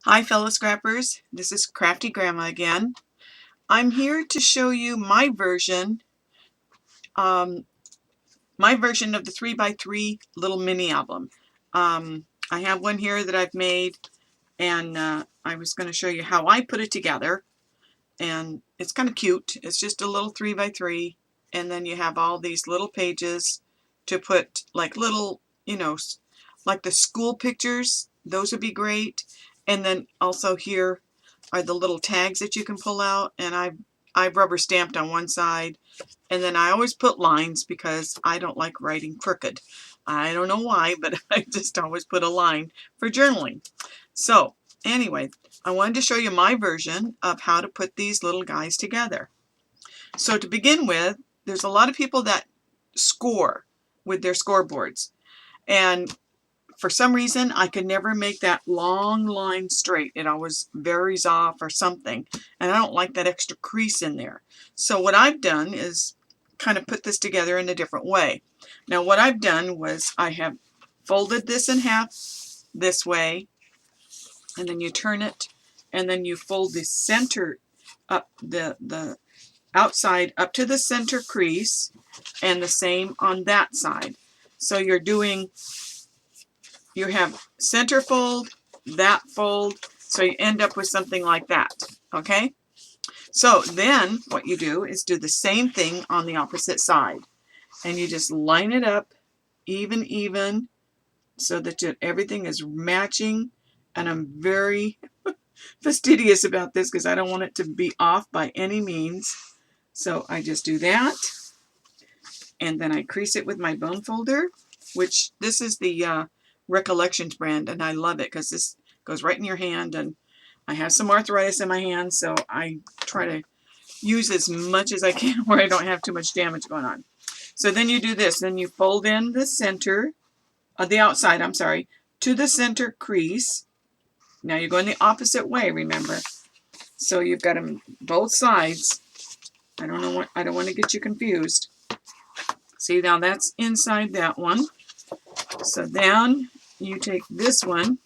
Hi fellow scrappers, this is Crafty Grandma again. I'm here to show you um, my version of the 3x3 little mini album. I have one here that I've made, and I was going to show you how I put it together. And it's kind of cute. It's just a little 3x3, and then you have all these little pages to put like little, like the school pictures. Those would be great. And then also here are the little tags that you can pull out, and I've rubber stamped on one side, and then I always put lines because I don't like writing crooked. I don't know why, but I just always put a line for journaling. So anyway, I wanted to show you my version of how to put these little guys together. So to begin with, there's a lot of people that score with their scoreboards, and for some reason I could never make that long line straight. It always varies off or something, and I don't like that extra crease in there. So what I've done is kind of put this together in a different way. Now what I've done was I have folded this in half this way, and then you turn it, and then you fold the center up, the outside up to the center crease, and the same on that side. So you have center fold, that fold, so you end up with something like that, okay? So then what you do is do the same thing on the opposite side, and you just line it up even so that everything is matching. And I'm very fastidious about this because I don't want it to be off by any means. So I just do that, and then I crease it with my bone folder, which this is the Recollections brand, and I love it because this goes right in your hand, and I have some arthritis in my hand, so I try to use as much as I can where I don't have too much damage going on. So then you do this, then you fold in the center, the outside, I'm sorry, to the center crease. Now you're going the opposite way, remember. So you've got them both sides. I don't want to get you confused. See, now that's inside that one. So then you take this one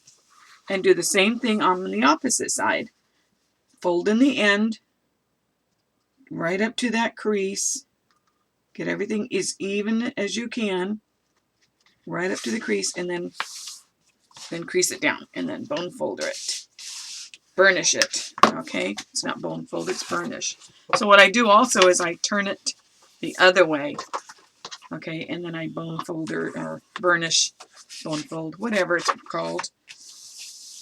and do the same thing on the opposite side. Fold in the end, right up to that crease. Get everything as even as you can, right up to the crease, and then crease it down, and then bone folder it. Burnish it, okay? It's not bone fold, it's burnish. So what I do also is I turn it the other way, okay? And then I bone folder or burnish, bone fold, whatever it's called.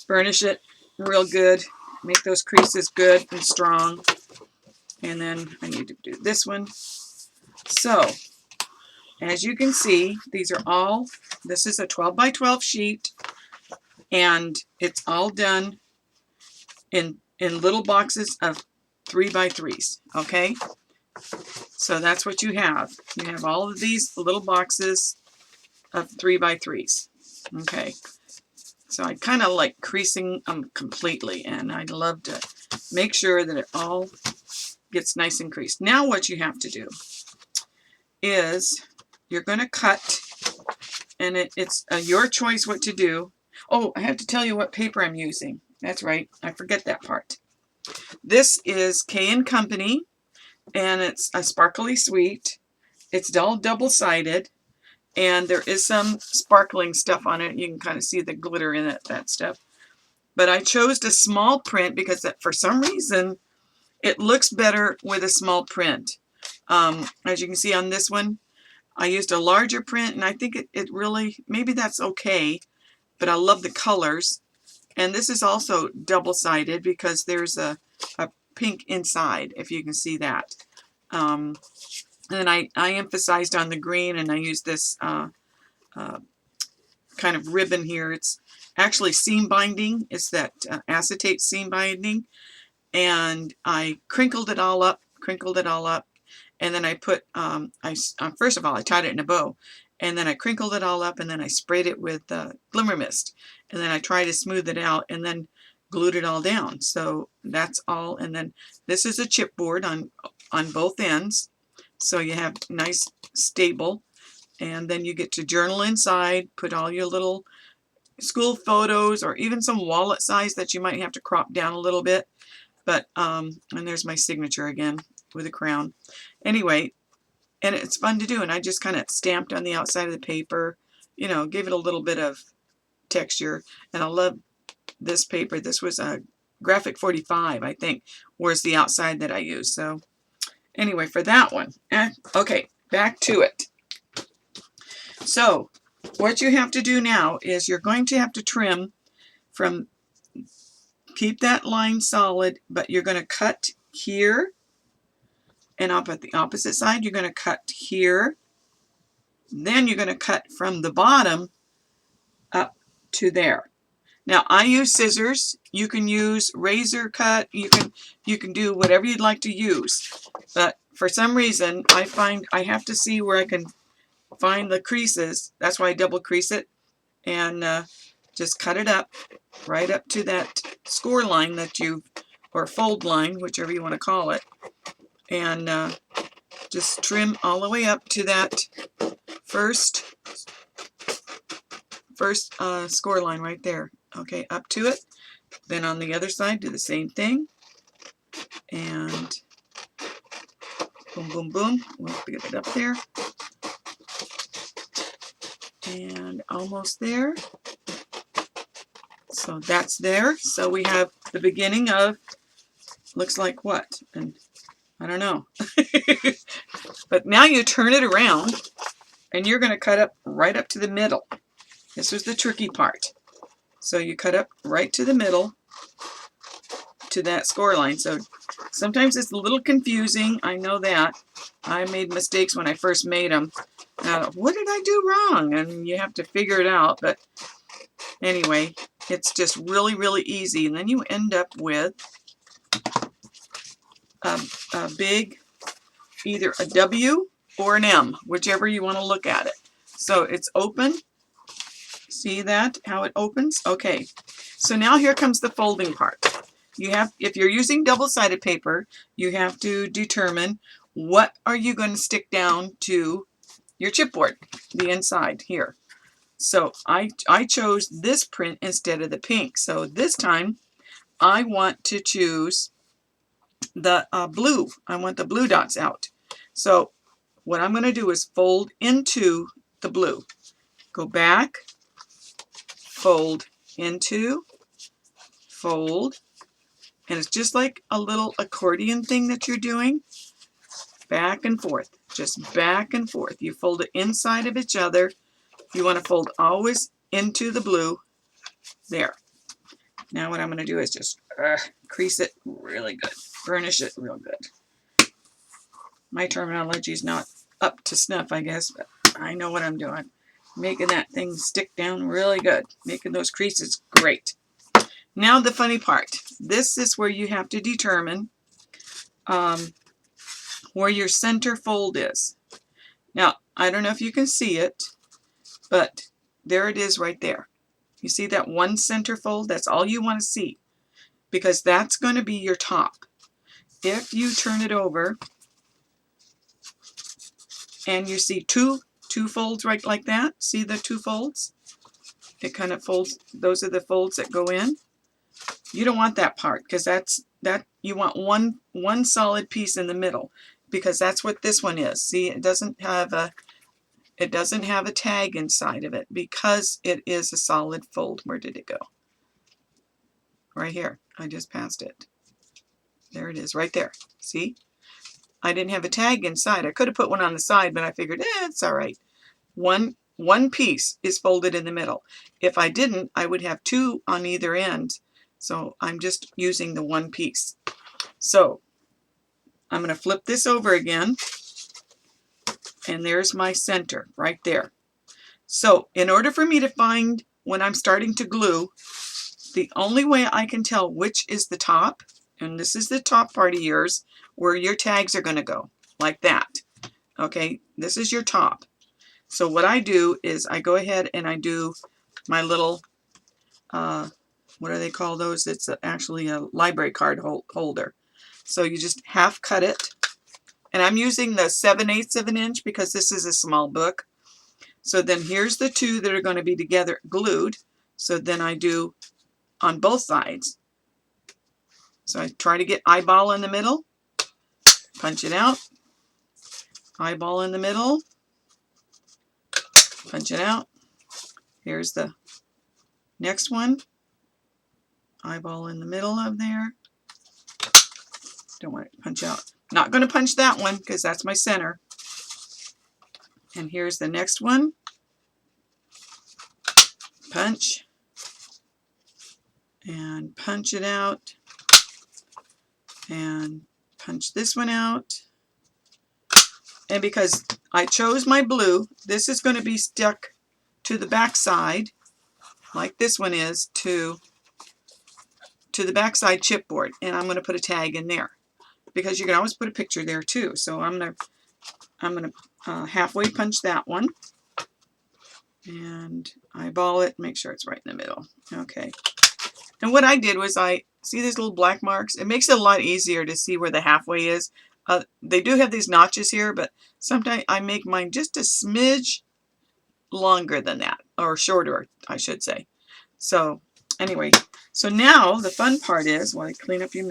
Burnish it real good. Make those creases good and strong. And then I need to do this one. So, as you can see, these are all, this is a 12 by 12 sheet, and it's all done in little boxes of 3 by 3s, okay? So that's what you have. You have all of these little boxes of 3 by 3s, okay? So I kind of like creasing them completely, and I love to make sure that it all gets nice and creased. Now what you have to do is you're going to cut, and it's your choice what to do. Oh, I have to tell you what paper I'm using. That's right, I forget that part. This is K & Company, and it's a sparkly sweet. It's all double-sided, and there is some sparkling stuff on it. You can kind of see the glitter in it, that stuff. But I chose a small print because for some reason it looks better with a small print. As you can see on this one, I used a larger print, and I think it really, maybe that's okay, but I love the colors. And this is also double-sided because there's a pink inside, if you can see that. And I emphasized on the green, and I used this kind of ribbon here. It's actually seam binding. It's that acetate seam binding. And I crinkled it all up, and then I put, first of all, I tied it in a bow, and then I crinkled it all up, and then I sprayed it with glimmer mist, and then I tried to smooth it out, and then glued it all down. So that's all. And then this is a chipboard on both ends, so you have nice stable, and then you get to journal inside, put all your little school photos or even some wallet size that you might have to crop down a little bit. But, and there's my signature again with a crown. Anyway, and it's fun to do. And I just kind of stamped on the outside of the paper, you know, gave it a little bit of texture. And I love this paper. This was a Graphic 45, I think, was the outside that I used. So anyway, for that one. Okay, back to it. So what you have to do now is you're going to have to trim from, keep that line solid, but you're going to cut here, and up at the opposite side you're going to cut here. Then you're going to cut from the bottom up to there. Now I use scissors. You can use razor cut. You can do whatever you'd like to use. But for some reason I find I have to see where I can find the creases. That's why I double crease it, and just cut it up right up to that score line that you, or fold line, whichever you want to call it, and just trim all the way up to that first score line right there. Okay, up to it. Then on the other side, do the same thing, and boom, boom, boom. We'll get it up there, and almost there. So that's there. So we have the beginning of, looks like what? And I don't know. But now you turn it around and you're going to cut up right up to the middle. This was the tricky part. So you cut up right to the middle to that score line. So sometimes it's a little confusing. I know that. I made mistakes when I first made them. What did I do wrong? And you have to figure it out. But anyway, it's just really, really easy. And then you end up with a big, either a W or an M, whichever you want to look at it. So it's open. See that, how it opens? Okay. So now here comes the folding part. You have, if you're using double-sided paper, you have to determine what are you going to stick down to your chipboard, the inside here. So I chose this print instead of the pink. So this time I want to choose the blue. I want the blue dots out. So what I'm going to do is fold into the blue. Go back, fold into, fold. And it's just like a little accordion thing that you're doing. Back and forth. Just back and forth. You fold it inside of each other. You want to fold always into the blue. There. Now what I'm going to do is just crease it really good. Burnish it real good. My terminology is not up to snuff, I guess, but I know what I'm doing. Making that thing stick down really good. Making those creases great. Now the funny part. This is where you have to determine where your center fold is. Now, I don't know if you can see it, but there it is right there. You see that one center fold? That's all you want to see, because that's going to be your top. If you turn it over and you see two folds right like that, see the two folds? It kind of folds, those are the folds that go in. You don't want that part, because that you want one solid piece in the middle, because that's what this one is. See, it doesn't have a tag inside of it because it is a solid fold. Where did it go? Right here. I just passed it. There it is, right there. See? I didn't have a tag inside. I could have put one on the side, but I figured, it's all right. One piece is folded in the middle. If I didn't, I would have two on either end. So I'm just using the one piece. So I'm going to flip this over again. And there's my center right there. So in order for me to find when I'm starting to glue, the only way I can tell which is the top, and this is the top part of yours, where your tags are going to go, like that. Okay, this is your top. So what I do is I go ahead and I do my little, what do they call those? It's actually a library card holder. So you just half cut it. And I'm using the 7/8 of an inch because this is a small book. So then here's the two that are going to be together glued. So then I do on both sides. So I try to get eyeball in the middle, punch it out, eyeball in the middle, punch it out. Here's the next one, eyeball in the middle of there. Don't want it to punch out. Not going to punch that one because that's my center. And here's the next one. Punch. And punch it out. And punch this one out. And because I chose my blue, this is going to be stuck to the back side, like this one is, to the backside chipboard. And I'm going to put a tag in there, because you can always put a picture there too. So I'm gonna halfway punch that one and eyeball it, make sure it's right in the middle. Okay. And what I did was, I see these little black marks. It makes it a lot easier to see where the halfway is. They do have these notches here, but sometimes I make mine just a smidge longer than that, or shorter, I should say. So anyway, so now the fun part is, while I clean up your